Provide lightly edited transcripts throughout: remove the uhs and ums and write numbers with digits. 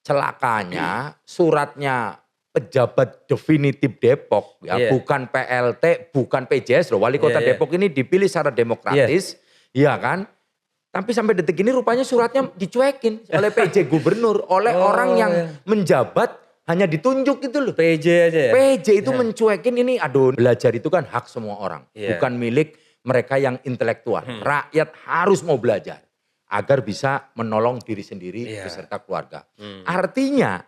celakanya suratnya pejabat definitif Depok ya, bukan PLT, bukan PJS loh. Wali Kota Depok ini dipilih secara demokratis, iya kan? Tapi sampai detik ini rupanya suratnya dicuekin oleh PJ Gubernur, oleh orang yang menjabat hanya ditunjuk gitu loh. PJ aja ya? PJ itu mencuekin ini, aduh, belajar itu kan hak semua orang, bukan milik mereka yang intelektual. Rakyat harus mau belajar agar bisa menolong diri sendiri beserta keluarga. Artinya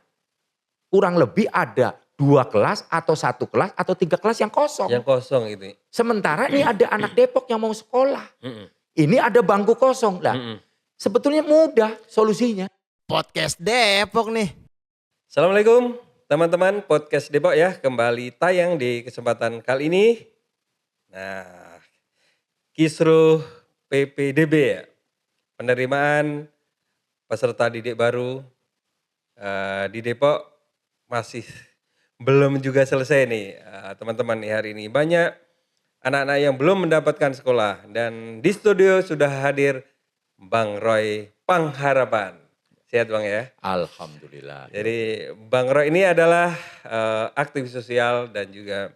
kurang lebih ada 2 kelas atau 1 kelas atau 3 kelas yang kosong. Yang kosong itu. Sementara ini ada anak Depok yang mau sekolah. Ini ada bangku kosong. Lah, sebetulnya mudah solusinya. Podcast Depok nih. Assalamualaikum teman-teman, Podcast Depok ya kembali tayang di kesempatan kali ini. Nah, Kisruh PPDB ya, penerimaan peserta didik baru di Depok masih belum juga selesai nih teman-teman nih hari ini. Banyak anak-anak yang belum mendapatkan sekolah dan di studio sudah hadir Bang Roy Pangharapan. Sehat Bang ya? Alhamdulillah. Jadi Bang Roy ini adalah aktivis sosial dan juga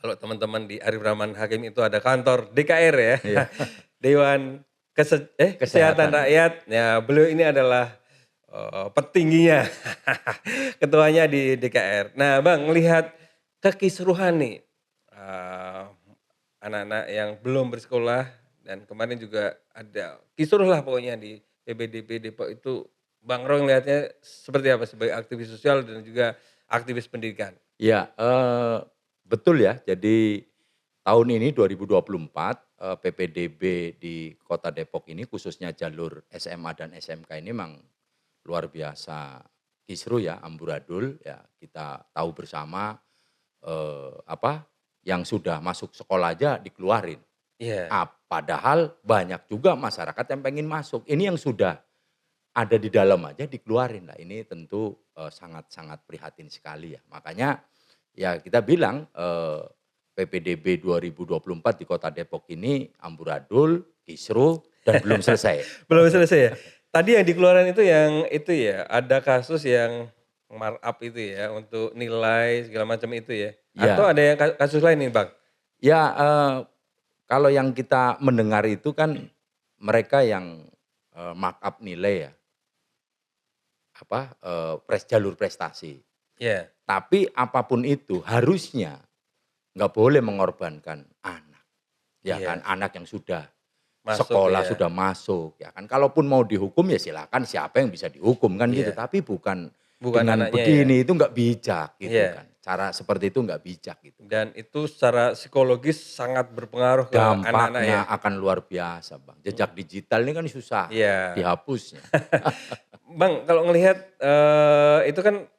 kalau teman-teman di Arif Rahman Hakim itu ada kantor DKR ya. Dewan Kesehatan Rakyat. Ya, beliau ini adalah petingginya, ketuanya di DKR. Nah Bang, melihat kekisruhan nih, anak-anak yang belum bersekolah dan kemarin juga ada kisruh lah pokoknya di PPDB Depok itu. Bang Roy melihatnya seperti apa sebagai aktivis sosial dan juga aktivis pendidikan? Ya, betul ya. Jadi tahun ini 2024 PPDB di Kota Depok ini khususnya jalur SMA dan SMK ini memang luar biasa kisruh ya, amburadul ya. Kita tahu bersama yang sudah masuk sekolah aja dikeluarin. Padahal banyak juga masyarakat yang pengen masuk. Ini yang sudah ada di dalam aja dikeluarin lah. Ini tentu sangat-sangat prihatin sekali ya. Makanya ya kita bilang PPDB 2024 di Kota Depok ini amburadul, kisruh dan belum selesai. Belum selesai ya. Tadi yang dikeluarin itu ya, ada kasus yang markup itu ya untuk nilai segala macam itu ya. Atau ada yang kasus lain nih Bang? Ya, kalau yang kita mendengar itu kan mereka yang markup nilai ya, jalur prestasi. Tapi apapun itu harusnya nggak boleh mengorbankan anak, ya kan, anak yang sudah masuk, sekolah sudah masuk, ya kan. Kalaupun mau dihukum ya silakan, siapa yang bisa dihukum kan gitu. Tapi bukan dengan begini itu nggak bijak gitu kan. Cara seperti itu nggak bijak gitu. Dan itu secara psikologis sangat berpengaruh ke anak-anak ya. Dampaknya akan luar biasa Bang. Jejak digital ini kan susah dihapusnya. Bang, kalau ngelihat itu kan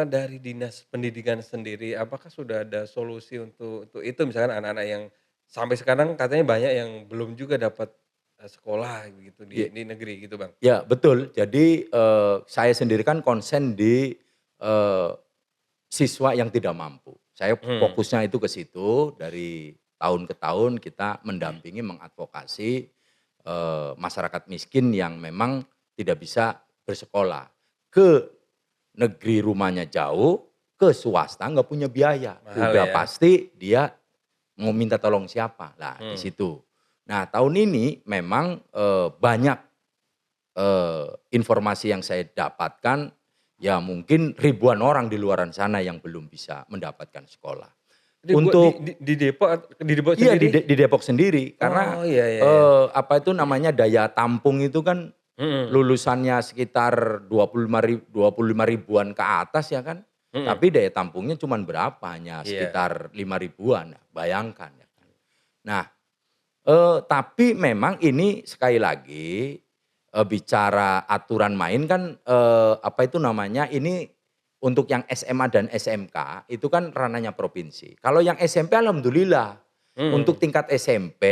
dari Dinas Pendidikan sendiri, apakah sudah ada solusi untuk itu? Misalkan anak-anak yang sampai sekarang katanya banyak yang belum juga dapat sekolah gitu di negeri gitu Bang. Ya betul, jadi saya sendiri kan konsen di siswa yang tidak mampu. Saya fokusnya itu ke situ, dari tahun ke tahun kita mendampingi, mengadvokasi masyarakat miskin yang memang tidak bisa bersekolah. Ke negeri rumahnya jauh, ke swasta nggak punya biaya. Udah pasti dia mau minta tolong siapa, lah di situ. Nah tahun ini memang banyak informasi yang saya dapatkan, ya mungkin ribuan orang di luaran sana yang belum bisa mendapatkan sekolah. Di Depok sendiri? Iya di Depok sendiri, karena namanya daya tampung itu kan lulusannya sekitar 25 ribuan ke atas ya kan. Tapi daya tampungnya cuma berapa? Hanya sekitar 5 ribuan. Bayangkan ya kan. Nah, tapi memang ini sekali lagi bicara aturan main kan ini untuk yang SMA dan SMK itu kan ranahnya provinsi. Kalau yang SMP alhamdulillah untuk tingkat SMP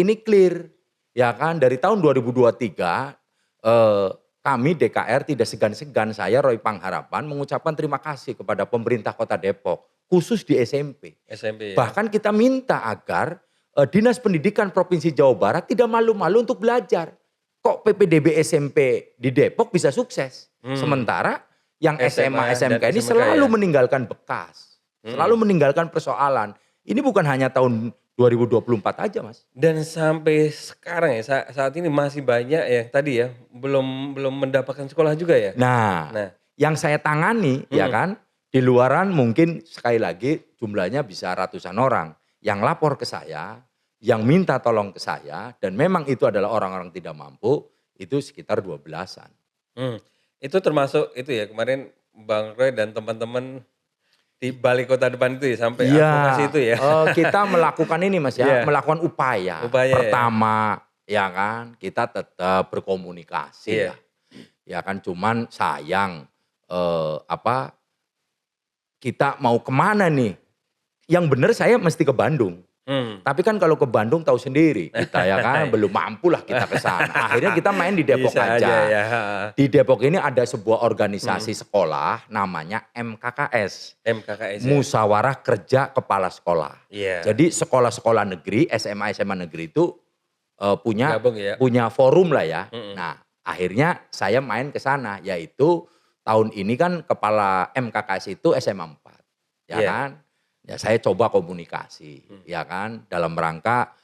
ini clear. Ya kan, dari tahun 2023 kami DKR tidak segan-segan, saya Roy Pangharapan mengucapkan terima kasih kepada pemerintah Kota Depok, khusus di SMP. Bahkan kita minta agar Dinas Pendidikan Provinsi Jawa Barat tidak malu-malu untuk belajar. kok PPDB SMP di Depok bisa sukses. Sementara yang SMA, SMK ini selalu meninggalkan bekas. Selalu meninggalkan persoalan. Ini bukan hanya tahun 2024 aja, Mas. Dan sampai sekarang ya, saat ini masih banyak ya tadi ya, belum mendapatkan sekolah juga ya? Nah, yang saya tangani ya kan, di luaran mungkin sekali lagi jumlahnya bisa ratusan orang. Yang lapor ke saya, yang minta tolong ke saya, dan memang itu adalah orang-orang tidak mampu, itu sekitar 12-an. Itu termasuk itu ya, kemarin Bang Roy dan teman-teman di Balai Kota depan itu ya, sampai advokasi itu ya? Kita melakukan ini Mas ya, melakukan upaya. Pertama ya kan, kita tetap berkomunikasi ya. Ya kan, cuman sayang kita mau kemana nih? Yang benar saya mesti ke Bandung. Tapi kan kalau ke Bandung tahu sendiri kita ya kan belum mampu lah kita ke sana. Akhirnya kita main di Depok aja. Ya. Di Depok ini ada sebuah organisasi sekolah namanya MKKS. Musyawarah Kerja Kepala Sekolah. Jadi sekolah-sekolah negeri, SMA negeri itu punya forum lah ya. Nah, akhirnya saya main ke sana, yaitu tahun ini kan kepala MKKS itu SMA 4. Ya kan? Ya saya coba komunikasi, ya kan, dalam rangka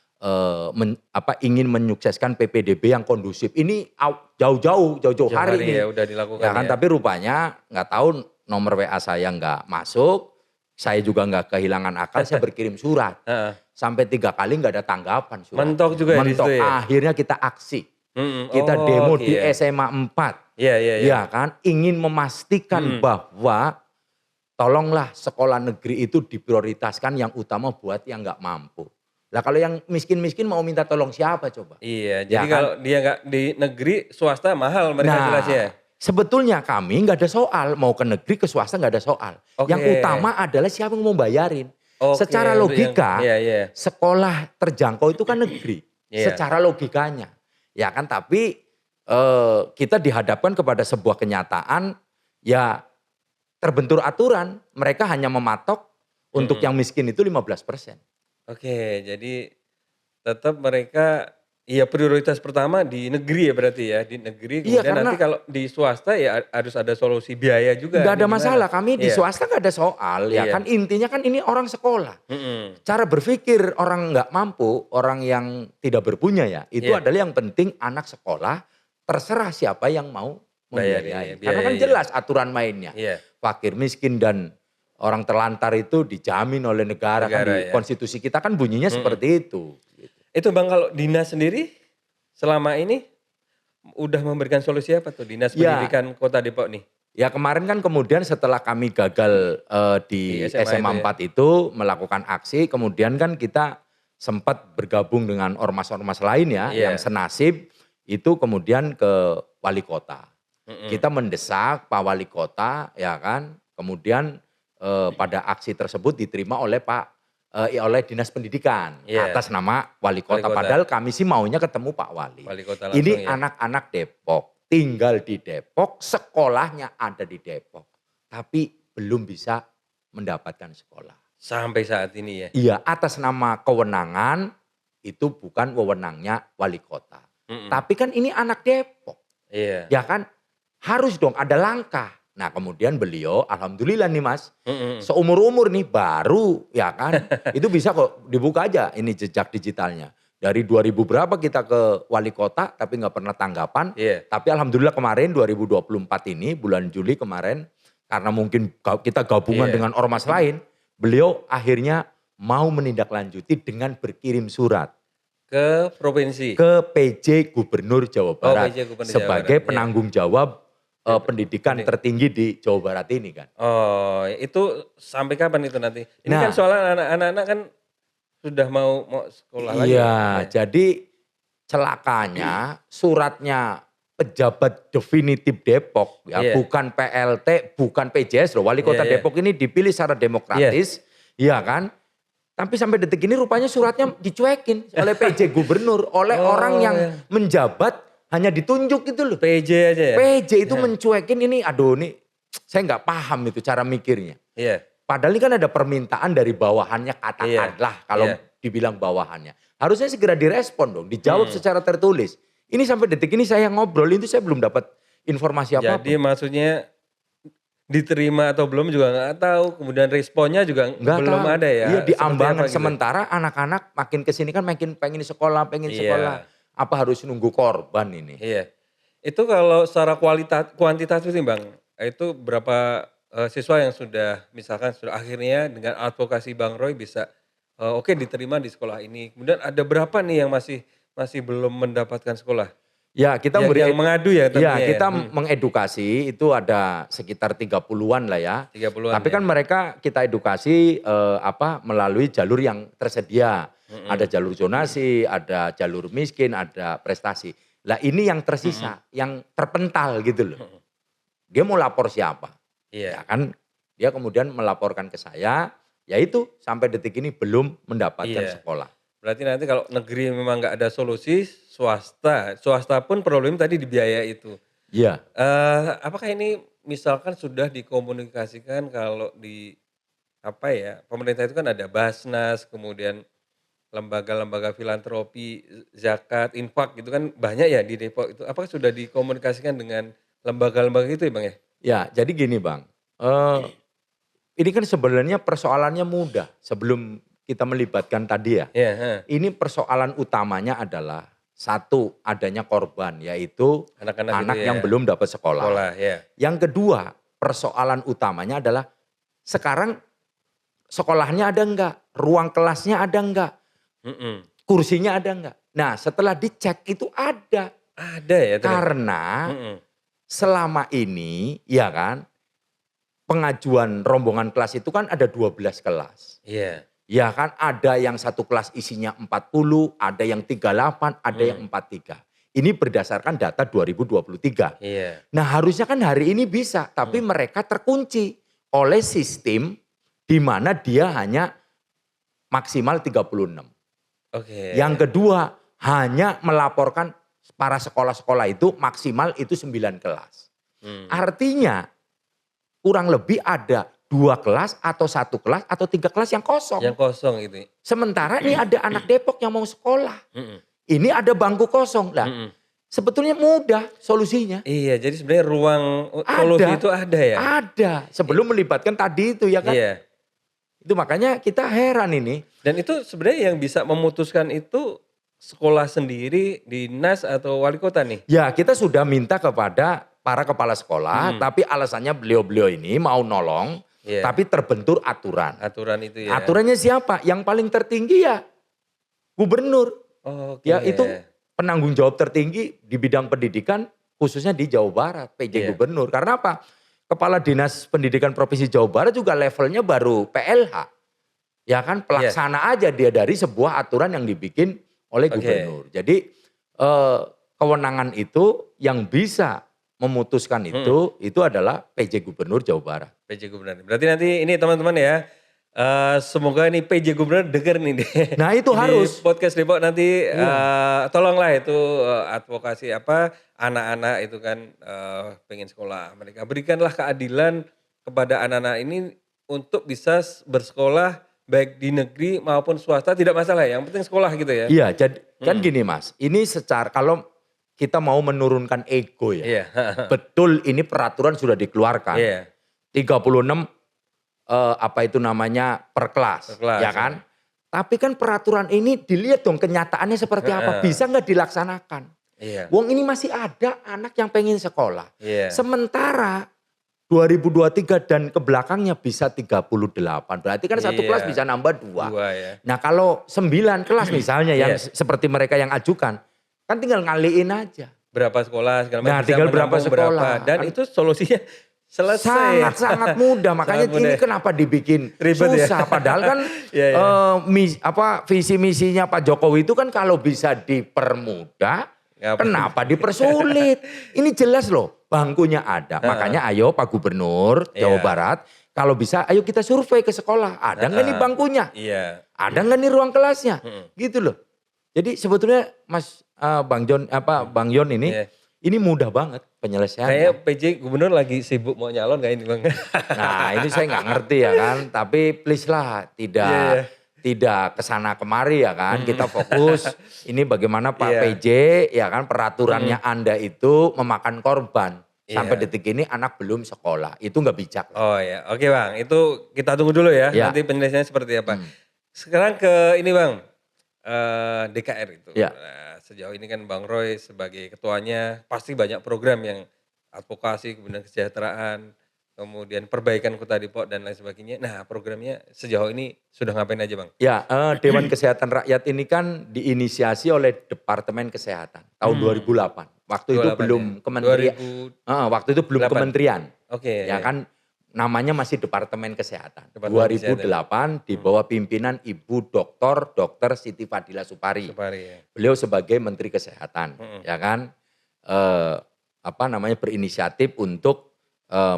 ingin menyukseskan PPDB yang kondusif. Ini jauh-jauh hari ini. Ya, udah dilakukan ya kan, tapi rupanya nggak tahu nomor WA saya nggak masuk, saya juga nggak kehilangan akal, saya berkirim surat. Sampai 3 kali nggak ada tanggapan surat. Mentok juga di situ ya? Akhirnya kita aksi. Kita demo di SMA 4. Ya kan, ingin memastikan bahwa tolonglah sekolah negeri itu diprioritaskan yang utama buat yang nggak mampu. Lah kalau yang miskin-miskin mau minta tolong siapa coba? Iya, jadi kan? Kalau dia nggak di negeri, swasta mahal mereka jelasnya. Sebetulnya kami nggak ada soal, mau ke negeri ke swasta nggak ada soal. Yang utama adalah siapa yang mau bayarin. Secara logika, sekolah terjangkau itu kan negeri. Secara logikanya. Ya kan, tapi kita dihadapkan kepada sebuah kenyataan, ya terbentur aturan, mereka hanya mematok untuk yang miskin itu 15%. Oke, jadi tetap mereka prioritas pertama di negeri ya berarti ya, di negeri. Kemudian nanti kalau di swasta ya harus ada solusi biaya juga. Gak ada masalah, kami di swasta gak ada soal ya kan, intinya kan ini orang sekolah. Cara berpikir orang gak mampu, orang yang tidak berpunya ya, itu adalah yang penting anak sekolah, terserah siapa yang mau membiayai. Karena kan jelas aturan mainnya. Fakir, miskin, dan orang terlantar itu dijamin oleh negara kan di konstitusi kita kan bunyinya seperti itu. Itu Bang, kalau dinas sendiri selama ini udah memberikan solusi apa tuh dinas pendidikan Kota Depok nih? Ya kemarin kan kemudian setelah kami gagal di SMA 4 itu melakukan aksi, kemudian kan kita sempat bergabung dengan ormas-ormas lain ya yang senasib, itu kemudian ke wali kota. Kita mendesak Pak Wali Kota ya kan, kemudian pada aksi tersebut diterima oleh oleh Dinas Pendidikan atas nama Wali Kota. Padahal kami sih maunya ketemu Pak Wali Kota langsung, ini anak-anak Depok, tinggal di Depok, sekolahnya ada di Depok, tapi belum bisa mendapatkan sekolah. Sampai saat ini ya? Iya, atas nama kewenangan itu bukan wewenangnya Wali Kota. Tapi kan ini anak Depok. Ya kan? Harus dong ada langkah. Nah kemudian beliau alhamdulillah nih Mas, seumur-umur nih baru ya kan, itu bisa kok dibuka aja ini jejak digitalnya. Dari 2000 berapa kita ke wali kota tapi nggak pernah tanggapan. Tapi alhamdulillah kemarin 2024 ini bulan Juli kemarin, karena mungkin kita gabungan dengan ormas lain, beliau akhirnya mau menindaklanjuti dengan berkirim surat. Ke provinsi? Ke PJ Gubernur Jawa Barat. Sebagai penanggung jawab pendidikan tertinggi di Jawa Barat ini kan. Oh, itu sampai kapan itu nanti? Ini kan soalnya anak-anak kan sudah mau sekolah lagi. Iya, jadi celakanya suratnya pejabat definitif Depok ya, bukan PLT, bukan PJS loh. Wali Kota Depok ini dipilih secara demokratis, iya kan? Tapi sampai detik ini rupanya suratnya dicuekin oleh PJ Gubernur, oleh orang yang menjabat hanya ditunjuk gitu loh. PJ aja ya? PJ itu mencuekin ini, aduh nih saya nggak paham itu cara mikirnya. Padahal ini kan ada permintaan dari bawahannya, katakanlah kalau dibilang bawahannya. Harusnya segera direspon dong, dijawab secara tertulis. Ini sampai detik ini saya ngobrol itu saya belum dapat informasi apa-apa. Jadi maksudnya diterima atau belum juga nggak tahu, kemudian responnya juga Nggak belum tahu. ada ya. Iya, di Seperti ambangan apa gitu? sementara anak-anak makin kesini kan makin pengen sekolah. Iya. Apa harus nunggu korban ini? Iya. Itu kalau secara kuantitatif nih Bang, itu berapa siswa yang sudah misalkan sudah akhirnya dengan advokasi Bang Roy bisa oke diterima di sekolah ini. Kemudian ada berapa nih yang masih belum mendapatkan sekolah? Ya, kita Yang mengadu ya tentunya Iya, ya? kita mengedukasi itu ada sekitar 30-an lah ya. 30-an Tapi ya? kan mereka kita edukasi melalui jalur yang tersedia. Ada jalur zonasi, ada jalur miskin, ada prestasi. Lah ini yang tersisa, yang terpental gitu loh. Dia mau lapor siapa? Iya. Ya kan dia kemudian melaporkan ke saya, ya itu sampai detik ini belum mendapatkan Iya. sekolah. Berarti nanti kalau negeri memang nggak ada solusi, swasta pun problem tadi di biaya itu. Iya. Apakah ini misalkan sudah dikomunikasikan kalau di apa ya, pemerintah itu kan ada Basnas, kemudian lembaga-lembaga filantropi, zakat, infak gitu kan banyak ya di Depok itu. Apakah sudah dikomunikasikan dengan lembaga-lembaga itu ya Bang ya? Ya, jadi gini Bang, ini kan sebenarnya persoalannya mudah sebelum kita melibatkan tadi ya. Iya, heeh. Ini persoalan utamanya adalah satu, adanya korban yaitu Anak-anak anak itu ya, yang belum dapat sekolah. sekolah ya. Yang kedua, persoalan utamanya adalah sekarang sekolahnya ada enggak? Ruang kelasnya ada enggak? Mhm. Kursinya ada enggak? Nah, setelah dicek itu ada. Ada ya ternyata? Karena Mhm. selama ini ya kan pengajuan rombongan kelas itu kan ada 12 kelas. Iya. Ya kan ada yang satu kelas isinya 40, ada yang 38, ada yang 43. Ini berdasarkan data 2023. Iya. Nah harusnya kan hari ini bisa, tapi mereka terkunci oleh sistem di mana dia hanya maksimal 36. Oke. Yang kedua hanya melaporkan para sekolah-sekolah itu maksimal itu 9 kelas. Artinya kurang lebih ada 2 kelas atau 1 kelas atau 3 kelas yang kosong. Yang kosong itu. Sementara ini ada anak Depok yang mau sekolah. Mhm. Ini ada bangku kosong. Lah, Mhm. sebetulnya mudah solusinya. Iya, jadi sebenarnya ruang solusi itu ada ya? Ada. Sebelum melibatkan tadi itu ya kan. Iya. Itu makanya kita heran ini. Dan itu sebenarnya yang bisa memutuskan itu sekolah sendiri, dinas atau wali kota nih? Ya kita sudah minta kepada para kepala sekolah. Tapi alasannya beliau-beliau ini mau nolong. Iya. Tapi terbentur aturan. Aturan itu ya? Aturannya siapa? Yang paling tertinggi ya gubernur. Oke. Ya itu penanggung jawab tertinggi di bidang pendidikan khususnya di Jawa Barat, PJ Iya. Gubernur. Karena apa? Kepala Dinas Pendidikan Provinsi Jawa Barat juga levelnya baru PLH. Ya kan pelaksana aja dia dari sebuah aturan yang dibikin oleh gubernur. Jadi kewenangan itu yang bisa memutuskan itu adalah PJ Gubernur Jawa Barat. PJ Gubernur. Berarti nanti ini teman-teman ya, semoga ini PJ Gubernur denger nih. Nah itu Di harus. podcast Depok nanti tolonglah itu advokasi apa anak-anak itu kan pengen sekolah. Mereka berikanlah keadilan kepada anak-anak ini untuk bisa bersekolah baik di negeri maupun swasta tidak masalah. Yang penting sekolah gitu ya. Iya, jadi kan gini Mas, ini secara kalau kita mau menurunkan ego ya. Iya. Betul ini peraturan sudah dikeluarkan. Iya. 36 apa itu namanya per kelas, Per kelas, ya kan? Tapi kan peraturan ini dilihat dong kenyataannya seperti apa, bisa nggak dilaksanakan? Iya. Wong ini masih ada anak yang pengen sekolah. Iya. Sementara 2023 dan ke belakangnya bisa 38. Berarti kan satu Iya. kelas bisa nambah 2. Dua ya. Nah kalau 9 kelas misalnya yang Iya. seperti mereka yang ajukan, kan tinggal ngaliin aja. Berapa sekolah segala Nah, bisa tinggal berapa menampung sekolah. Dan Kan itu solusinya selesai. Sangat-sangat mudah. Makanya Sangat mudah. ini kenapa dibikin Ribet ya? susah. Padahal kan Iya, iya. visi misinya Pak Jokowi itu kan kalau bisa dipermudah, Ngapain? kenapa dipersulit? Ini jelas loh, bangkunya ada. Makanya ayo Pak Gubernur Jawa Iya. Barat, kalau bisa ayo kita survei ke sekolah. Ada nggak nih bangkunya? Iya. Ada nggak nih ruang kelasnya? Gitu loh. Jadi sebetulnya Mas Bang Yon ini, Iya. ini mudah banget penyelesaiannya. Kayak PJ Gubernur lagi sibuk mau nyalon kayak ini Bang. Nah ini saya nggak ngerti ya kan, tapi please lah tidak Iya, iya. tidak kesana kemari ya kan. Kita fokus ini bagaimana Pak PJ ya kan peraturannya Anda itu memakan korban. Sampai detik ini anak belum sekolah. Itu nggak bijak. Oh ya, oke Bang. Itu kita tunggu dulu ya. Nanti penjelasannya seperti apa. Sekarang ke ini Bang, DKR itu. Nah, sejauh ini kan Bang Roy sebagai ketuanya pasti banyak program yang advokasi, kemudian kesejahteraan, kemudian perbaikan Kota Depok dan lain sebagainya. Nah programnya sejauh ini sudah ngapain aja Bang? Ya, Dewan Kesehatan Rakyat ini kan diinisiasi oleh Departemen Kesehatan tahun 2008. Waktu itu belum kementerian. Waktu itu belum kementerian. Oke. Ya kan namanya masih Departemen Kesehatan. 2008 di bawah pimpinan Ibu Dr. Siti Fadila Supari. Beliau sebagai Menteri Kesehatan, ya kan berinisiatif untuk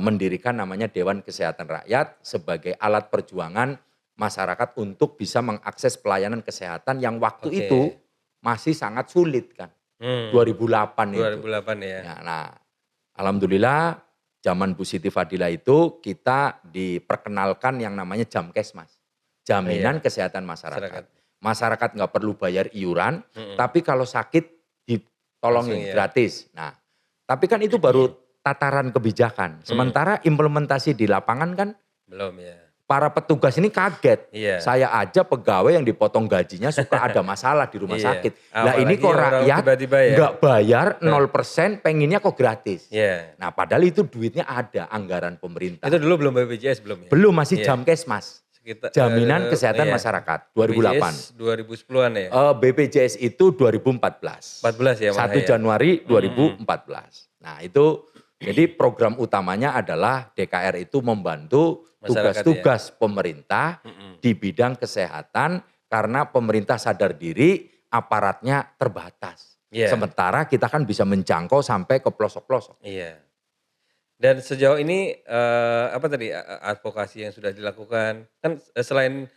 mendirikan namanya Dewan Kesehatan Rakyat sebagai alat perjuangan masyarakat untuk bisa mengakses pelayanan kesehatan yang waktu itu masih sangat sulit kan. 2008 itu. 2008 ya. Nah, alhamdulillah zaman Bu Siti Fadila itu kita diperkenalkan yang namanya Jamkesmas. Jaminan Kesehatan Masyarakat. Masyarakat nggak perlu bayar iuran, tapi kalau sakit ditolongin gratis. Nah, tapi kan itu baru tataran kebijakan. Sementara implementasi di lapangan kan belum ya. Para petugas ini kaget. Saya aja pegawai yang dipotong gajinya suka ada masalah di rumah sakit. Nah ini kok rakyat nggak bayar 0% pengennya kok gratis. Nah padahal itu duitnya ada anggaran pemerintah. Itu dulu belum BPJS belum ya? Belum, masih Jamkesmas. Jaminan Kesehatan Masyarakat 2008. 2010-an ya? BPJS itu 2014. 14 ya? 1 Januari 2014. Nah itu jadi program utamanya adalah DKR itu membantu tugas-tugas pemerintah di bidang kesehatan karena pemerintah sadar diri aparatnya terbatas. Sementara kita kan bisa menjangkau sampai ke pelosok-pelosok. Dan sejauh ini apa tadi advokasi yang sudah dilakukan kan selain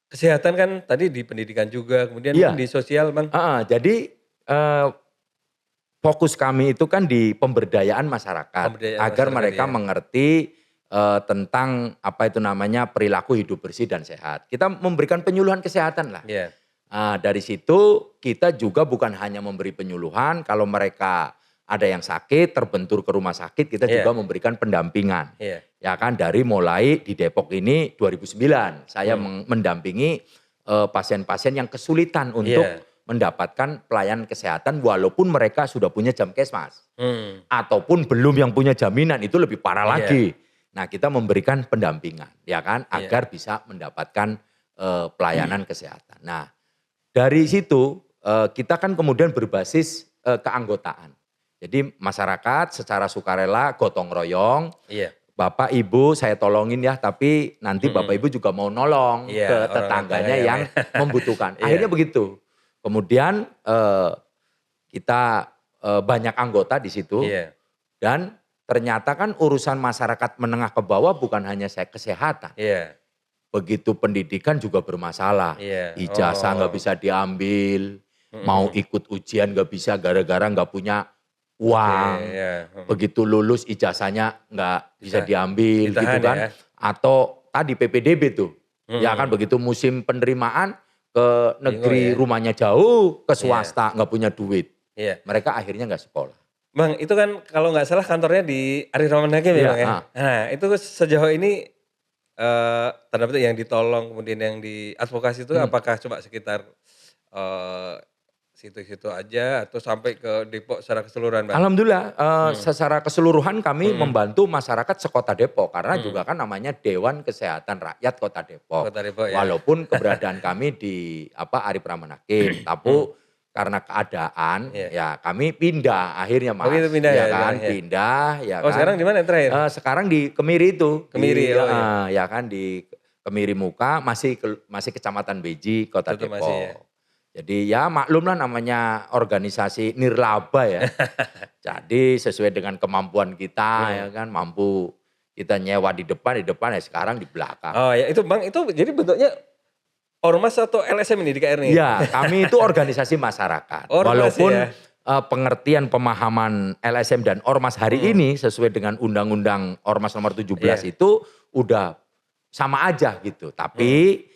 kesehatan kan tadi di pendidikan juga kemudian di sosial Bang. Jadi fokus kami itu kan di pemberdayaan masyarakat agar mereka mengerti tentang apa itu namanya perilaku hidup bersih dan sehat. Kita memberikan penyuluhan kesehatan lah. Dari situ kita juga bukan hanya memberi penyuluhan, kalau mereka ada yang sakit terbentur ke rumah sakit kita juga memberikan pendampingan. Ya kan dari mulai di Depok ini 2009 saya mendampingi pasien-pasien yang kesulitan untuk mendapatkan pelayanan kesehatan walaupun mereka sudah punya Jamkesmas. Ataupun belum yang punya jaminan itu lebih parah lagi. Nah kita memberikan pendampingan ya kan agar bisa mendapatkan pelayanan kesehatan. Nah dari situ kita kan kemudian berbasis keanggotaan. Jadi masyarakat secara sukarela gotong royong. Bapak Ibu saya tolongin ya tapi nanti Bapak Ibu juga mau nolong ke tetangganya yang membutuhkan. Akhirnya begitu. Kemudian kita banyak anggota di situ dan ternyata kan urusan masyarakat menengah ke bawah bukan hanya kesehatan. Begitu pendidikan juga bermasalah. Ijazah nggak bisa diambil, mau ikut ujian nggak bisa gara-gara nggak punya uang. Begitu lulus ijazahnya nggak bisa diambil gitu kan. Atau tadi PPDB tuh, ya kan begitu musim penerimaan ke negeri rumahnya jauh, ke swasta nggak punya duit. Mereka akhirnya nggak sekolah. Bang, itu kan kalau nggak salah kantornya di Ari Rahman Hakim ya Bang ya? Nah itu sejauh ini tanda petik yang ditolong kemudian yang diadvokasi itu apakah coba sekitar situ-situ aja atau sampai ke Depok secara keseluruhan Bang? Alhamdulillah secara keseluruhan kami membantu masyarakat sekota Depok karena juga kan namanya Dewan Kesehatan Rakyat Kota Depok. Walaupun keberadaan kami di Arif Rahman Hakim, tapi karena keadaan ya kami pindah akhirnya Mas. Pindah pindah ya kan. Sekarang di mana terakhir? Sekarang di Kemiri itu. Kemiri ya kan di Kemiri Muka masih Kecamatan Beji Kota Depok. Jadi ya maklum lah namanya organisasi nirlaba ya. Jadi sesuai dengan kemampuan kita ya kan mampu kita nyewa di depan ya sekarang di belakang. Oh ya itu Bang itu jadi bentuknya ormas atau LSM ini di KR ini? Ya, kami itu organisasi masyarakat. Walaupun pengertian pemahaman LSM dan ormas hari ini sesuai dengan Undang-Undang Ormas nomor 17 itu udah sama aja gitu. Tapi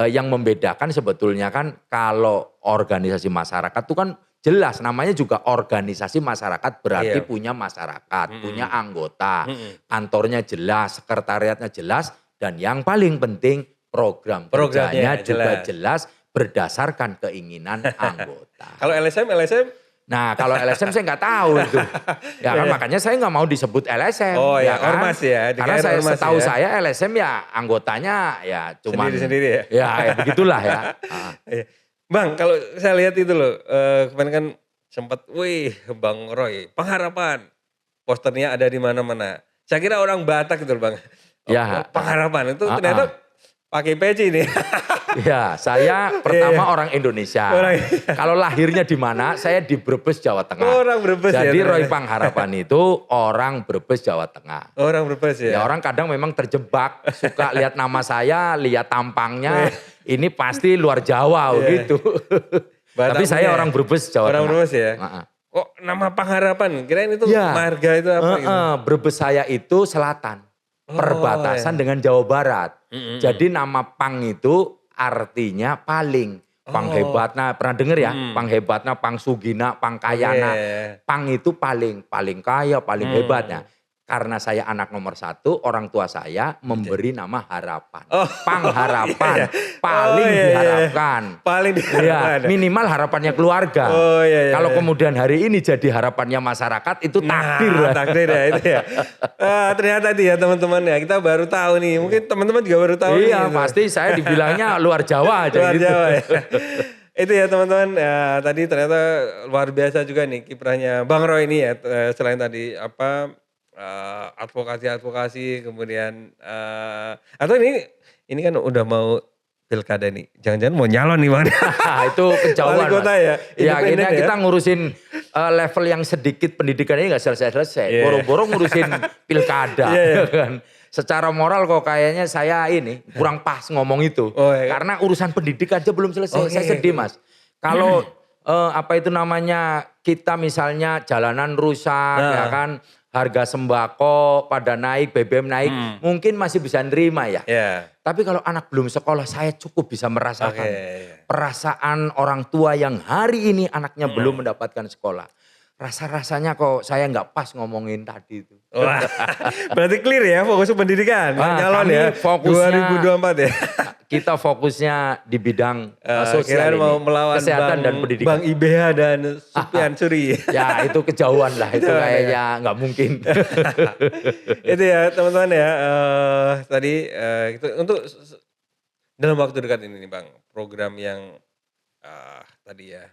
yang membedakan sebetulnya kan kalau organisasi masyarakat itu kan jelas namanya juga organisasi masyarakat berarti punya masyarakat, punya anggota, kantornya jelas, sekretariatnya jelas, dan yang paling penting program kerjanya juga jelas berdasarkan keinginan anggota. Kalau LSM? Nah kalau LSM saya nggak tahu itu. Ya kan makanya saya nggak mau disebut LSM. Oh ya kan? ormas ya. Karena setahu saya LSM ya anggotanya ya cuma sendiri-sendiri ya. Ya begitulah ya. Bang kalau saya lihat itu loh kemarin kan sempat Bang Roy Pengharapan. Posternya ada di mana-mana. Saya kira orang Batak gitu loh Bang. Ya. Pengharapan itu ternyata pakai peci nih. Ya, saya pertama orang Indonesia. Kalau lahirnya di mana? Saya di Brebes, Jawa Tengah. Orang Brebes. Jadi Roy Pengharapan itu orang Brebes, Jawa Tengah. Orang Brebes ya. Ya orang kadang memang terjebak, suka lihat nama saya, lihat tampangnya, ini pasti luar Jawa gitu. Tapi saya orang Brebes, Jawa Tengah. Orang Brebes ya. Kok nama Pengharapan? Kirain itu marga itu apa gitu? Brebes saya itu selatan, perbatasan dengan Jawa Barat. Jadi nama Pang itu artinya paling. Pang hebatna, pernah denger ya? Pang hebatna, pang sugina, pang kayana. Pang itu paling kaya, paling hebatnya. Karena saya anak nomor 1, orang tua saya memberi nama Harapan. Pang Harapan, paling diharapkan. Paling diharapkan. Ya, minimal harapannya keluarga. Kalau kemudian hari ini jadi harapannya masyarakat, itu takdir. Takdir ya itu ya. Ternyata ya teman-teman ya, kita baru tahu nih. Mungkin teman-teman juga baru tahu nih. Iya pasti saya dibilangnya luar Jawa aja luar gitu. Jawa ya. Itu ya teman-teman, tadi ternyata luar biasa juga nih kiprahnya Bang Roy ini ya. Selain tadi advokasi, kemudian atau ini kan udah mau pilkada nih, jangan-jangan mau nyalon nih Bang. Itu kejauhan. Wali kota ya. Ya akhirnya kita ngurusin level yang sedikit pendidikannya nggak selesai. Boro-boro ngurusin pilkada. Kan. Secara moral kok kayaknya saya ini kurang pas ngomong itu. Karena urusan pendidikan aja belum selesai. Saya sedih Mas. Kalau kita misalnya jalanan rusak ya kan. Harga sembako pada naik, BBM naik, mungkin masih bisa nerima ya. Tapi kalau anak belum sekolah, saya cukup bisa merasakan perasaan orang tua yang hari ini anaknya belum mendapatkan sekolah. Rasa-rasanya kok saya nggak pas ngomongin tadi itu. Wah, berarti clear ya fokus pendidikan, nyalon ya, fokusnya 2024 ya. Kita fokusnya di bidang sosial ini, mau melawan kesehatan dan pendidikan. Bang IBH dan Supian Suri. Ya itu kejauhan lah, itu kayaknya nggak mungkin. Itu ya teman-teman ya, tadi untuk dalam waktu dekat ini nih Bang, program yang tadi ya,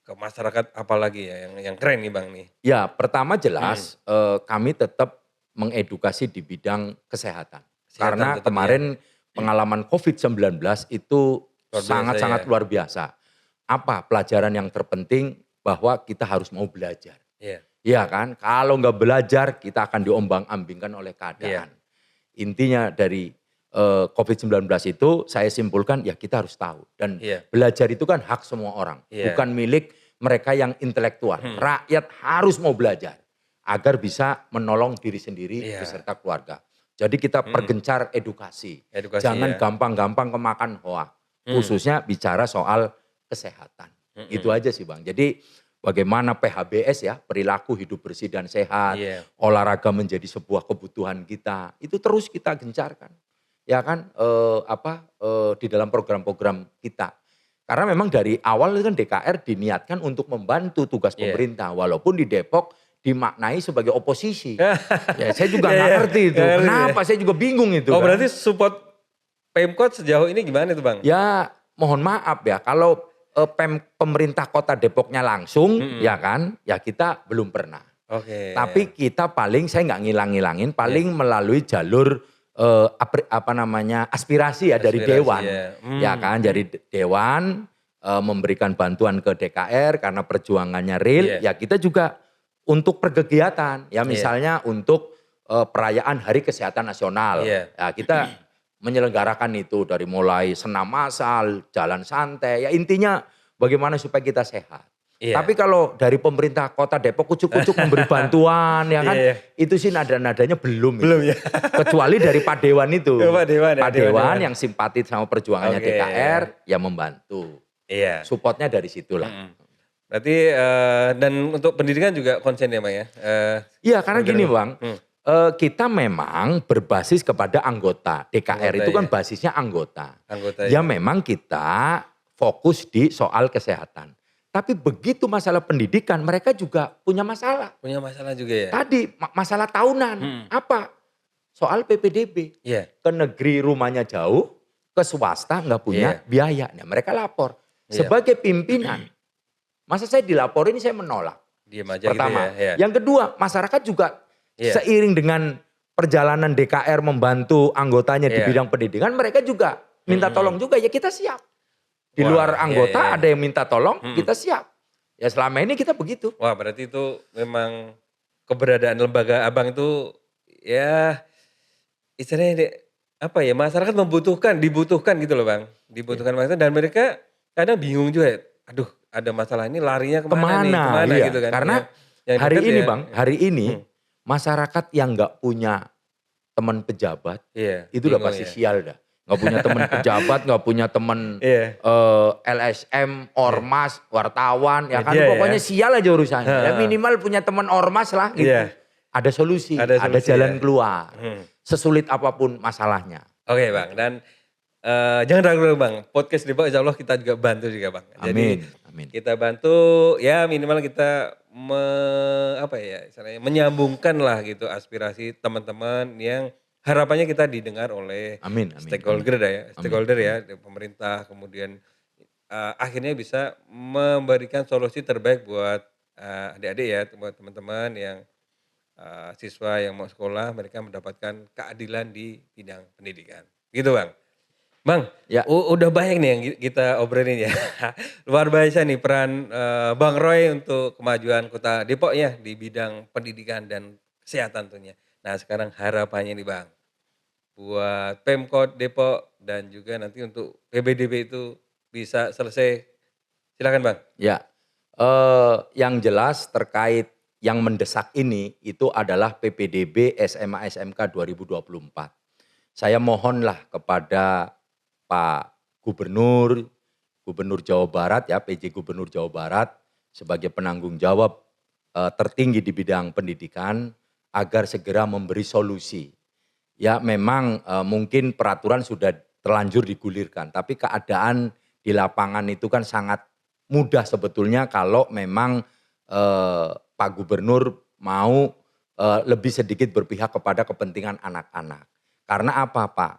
ke masyarakat apalagi ya yang keren nih Bang nih? Ya pertama jelas kami tetap mengedukasi di bidang kesehatan. Karena kemarin pengalaman COVID-19 itu sangat-sangat luar biasa. Apa pelajaran yang terpenting bahwa kita harus mau belajar. Iya kan, kalau nggak belajar kita akan diombang-ambingkan oleh keadaan. Intinya dari COVID-19 itu saya simpulkan ya kita harus tahu. Dan belajar itu kan hak semua orang. Bukan milik mereka yang intelektual. Rakyat harus mau belajar. Agar bisa menolong diri sendiri beserta keluarga. Jadi kita pergencar edukasi. Jangan gampang-gampang kemakan hoak. Khususnya bicara soal kesehatan. Itu aja sih Bang. Jadi bagaimana PHBS ya, perilaku hidup bersih dan sehat. Olahraga menjadi sebuah kebutuhan kita. Itu terus kita gencarkan. Ya kan di dalam program-program kita. Karena memang dari awal kan DKR diniatkan untuk membantu tugas pemerintah. Walaupun di Depok dimaknai sebagai oposisi. Ya saya juga nggak ngerti itu. Kenapa saya juga bingung itu. Oh berarti support Pemkot sejauh ini gimana itu Bang? Ya mohon maaf ya kalau pemerintah kota Depoknya langsung ya kan. Ya kita belum pernah. Tapi kita paling saya nggak ngilang-ngilangin paling melalui jalur aspirasi ya dari dewan. Ya kan dari dewan memberikan bantuan ke DKR karena perjuangannya real. Ya kita juga untuk perkegiatan ya misalnya untuk perayaan Hari Kesehatan Nasional. Ya kita menyelenggarakan itu dari mulai senam massal, jalan santai. Ya intinya bagaimana supaya kita sehat. Iya. Tapi kalau dari pemerintah Kota Depok ucuk-ucuk memberi bantuan ya kan, itu sih nada-nadanya belum. Belum ya. Kecuali dari Pak Dewan itu. Pak Dewan yang simpatis sama perjuangannya DKR, ya membantu. Iya. Supportnya dari situlah. Berarti dan untuk pendidikan juga konsen ya Bang ya? Iya karena gini Bang, kita memang berbasis kepada anggota. DKR itu kan basisnya anggota. Ya memang kita fokus di soal kesehatan. Tapi begitu masalah pendidikan, mereka juga punya masalah. Punya masalah juga ya? Tadi masalah tahunan. Apa? Soal PPDB. Ke negeri rumahnya jauh, ke swasta nggak punya biaya. Nah, mereka lapor. Sebagai pimpinan, masa saya dilaporin saya menolak. Diam aja pertama. gitu ya. Yang kedua, masyarakat juga seiring dengan perjalanan DKR membantu anggotanya di bidang pendidikan, mereka juga minta tolong juga. Ya kita siap. Di luar anggota ada yang minta tolong, kita siap. Ya selama ini kita begitu. Wah berarti itu memang keberadaan lembaga Abang itu ya istilahnya apa ya, masyarakat dibutuhkan gitu loh Bang. Dibutuhkan masyarakat dan mereka kadang bingung juga. Aduh ada masalah ini larinya kemana nih gitu kan. Karena hari ini Bang, hari ini masyarakat yang nggak punya teman pejabat itu udah pasti sial dah. Nggak punya teman pejabat, nggak punya teman LSM, ormas, wartawan, ya kan pokoknya sial aja urusannya. Ya minimal punya teman ormas lah gitu. Ada solusi, ada jalan keluar. Sesulit apapun masalahnya. Oke Bang, dan jangan ragu Bang, podcast Depok insya Allah kita juga bantu juga Bang. Amin. Jadi kita bantu ya minimal kita menyambungkan lah gitu aspirasi teman-teman yang harapannya kita didengar oleh stakeholder pemerintah, kemudian akhirnya bisa memberikan solusi terbaik buat adik-adik ya, buat teman-teman yang siswa yang mau sekolah, mereka mendapatkan keadilan di bidang pendidikan. Gitu Bang. Bang, udah banyak nih yang kita obrolin ya. Luar biasa nih peran Bang Roy untuk kemajuan Kota Depok ya di bidang pendidikan dan kesehatan tentunya. Nah sekarang harapannya nih Bang, buat Pemkot Depok dan juga nanti untuk PBDB itu bisa selesai. Silakan Bang. Ya, yang jelas terkait yang mendesak ini itu adalah PPDB SMA SMK 2024. Saya mohonlah kepada Pak Gubernur Jawa Barat ya, PJ Gubernur Jawa Barat sebagai penanggung jawab tertinggi di bidang pendidikan agar segera memberi solusi. Ya memang mungkin peraturan sudah terlanjur digulirkan, tapi keadaan di lapangan itu kan sangat mudah sebetulnya kalau memang Pak Gubernur mau lebih sedikit berpihak kepada kepentingan anak-anak. Karena apa Pak?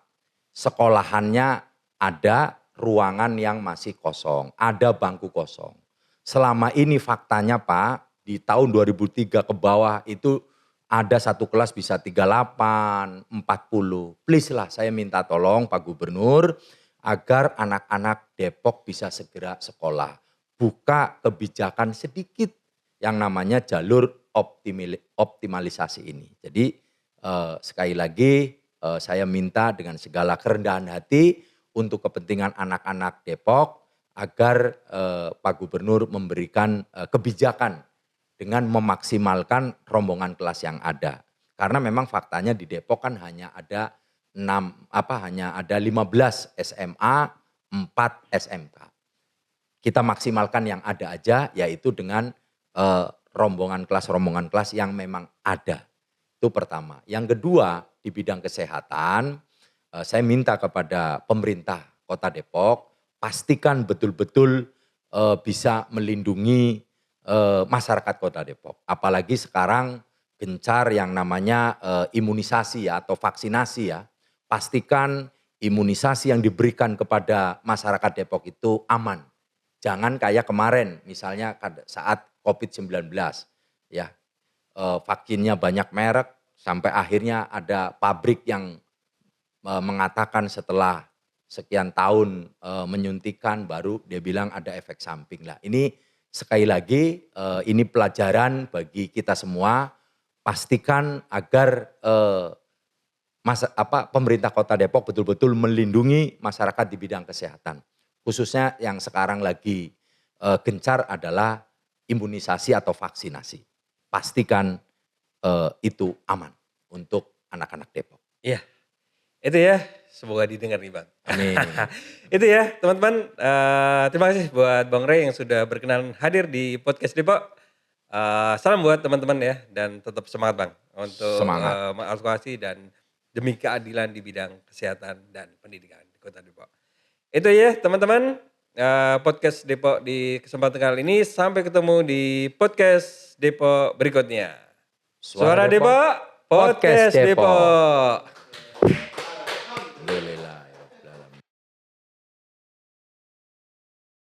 Sekolahannya ada ruangan yang masih kosong, ada bangku kosong. Selama ini faktanya Pak, di tahun 2003 ke bawah itu ada satu kelas bisa 38, 40. Please lah saya minta tolong Pak Gubernur agar anak-anak Depok bisa segera sekolah. Buka kebijakan sedikit yang namanya jalur optimalisasi ini. Jadi sekali lagi saya minta dengan segala kerendahan hati untuk kepentingan anak-anak Depok agar Pak Gubernur memberikan kebijakan dengan memaksimalkan rombongan kelas yang ada. Karena memang faktanya di Depok kan hanya ada 15 SMA, 4 SMK. Kita maksimalkan yang ada aja yaitu dengan rombongan kelas yang memang ada. Itu pertama. Yang kedua di bidang kesehatan saya minta kepada pemerintah Kota Depok pastikan betul-betul bisa melindungi masyarakat Kota Depok. Apalagi sekarang gencar yang namanya imunisasi ya, atau vaksinasi ya. Pastikan imunisasi yang diberikan kepada masyarakat Depok itu aman. Jangan kayak kemarin misalnya saat COVID-19 ya. Vaksinnya banyak merek sampai akhirnya ada pabrik yang mengatakan setelah sekian tahun menyuntikan baru dia bilang ada efek samping lah. Ini sekali lagi ini pelajaran bagi kita semua. Pastikan agar pemerintah Kota Depok betul-betul melindungi masyarakat di bidang kesehatan. Khususnya yang sekarang lagi gencar adalah imunisasi atau vaksinasi. Pastikan itu aman untuk anak-anak Depok. Iya, itu ya, semoga didengar nih Bang. Amin. Itu ya teman-teman, terima kasih buat Bang Ray yang sudah berkenan hadir di podcast Depok. Salam buat teman-teman ya, dan tetap semangat Bang untuk mengadvokasi dan demi keadilan di bidang kesehatan dan pendidikan di Kota Depok. Itu ya teman-teman, podcast Depok di kesempatan kali ini. Sampai ketemu di podcast Depok berikutnya. Suara Depok, podcast Depok.